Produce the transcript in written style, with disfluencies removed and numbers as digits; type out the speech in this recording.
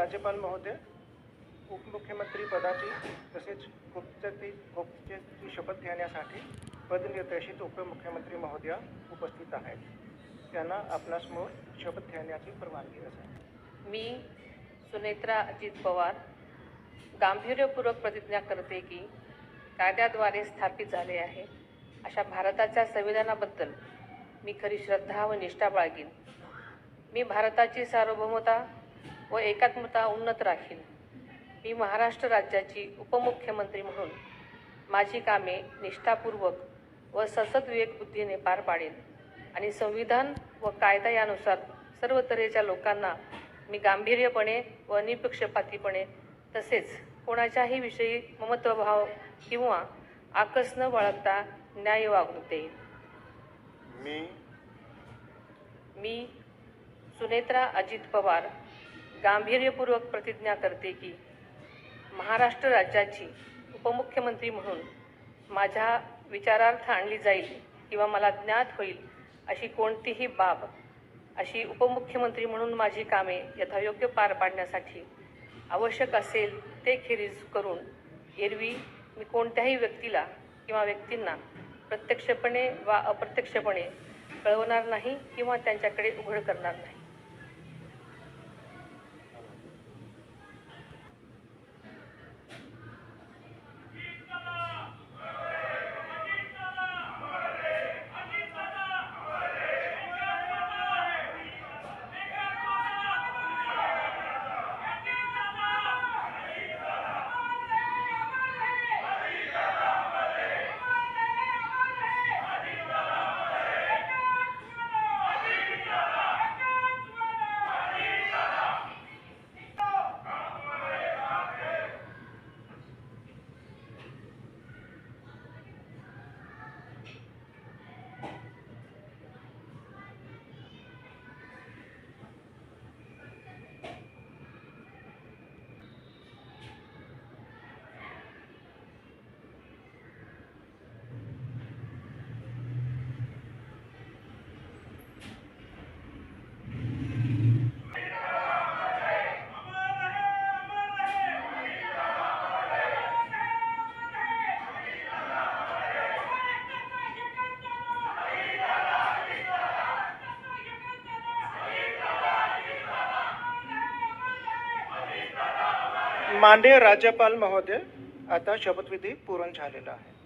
राज्यपाल महोदय, उपमुख्यमंत्री पदाची तसेच गोपनीयतेची शपथ घेण्यासाठी पदनिर्देशित उपमुख्यमंत्री महोदया उपस्थित आहेत. त्यांना आपणासमोर शपथ घेण्याची परवानगी असेल. मी सुनेत्रा अजित पवार गांभीर्यपूर्वक प्रतिज्ञा करते की कायद्याद्वारे स्थापित झाले आहे अशा भारताच्या संविधानाबद्दल मी खरी श्रद्धा व निष्ठा बाळगीन. मी भारताची सार्वभौमता व एकात्मता उन्नत राखीन. मी महाराष्ट्र राज्याची उपमुख्यमंत्री म्हणून माझी कामे निष्ठापूर्वक व ससद्विवेक बुद्धीने पार पाडेन आणि संविधान व कायदा यानुसार सर्व तऱ्हेच्या लोकांना मी गांभीर्यपणे व निपक्षपातीपणे तसेच कोणाच्याही विषयी ममत्वभाव किंवा आकस न बाळगता न्याय वागणूक देईन. मी सुनेत्रा अजित पवार गांभीर्यपूर्वक प्रतिज्ञा करते की महाराष्ट्र राज्याची उपमुख्यमंत्री म्हणून माझ्या विचारार्थ आणली जाईल किंवा मला ज्ञात होईल अशी कोणतीही बाब अशी उपमुख्यमंत्री म्हणून माझी कामे यथायोग्य पार पाडण्यासाठी आवश्यक असेल ते खेरीज करून एरवी मी कोणत्याही व्यक्तीला किंवा व्यक्तींना प्रत्यक्षपणे वा अप्रत्यक्षपणे कळवणार नाही किंवा त्यांच्याकडे उघड करणार नाही. माननीय राज्यपाल महोदय, आता शपथविधी पूर्ण झालेला आहे.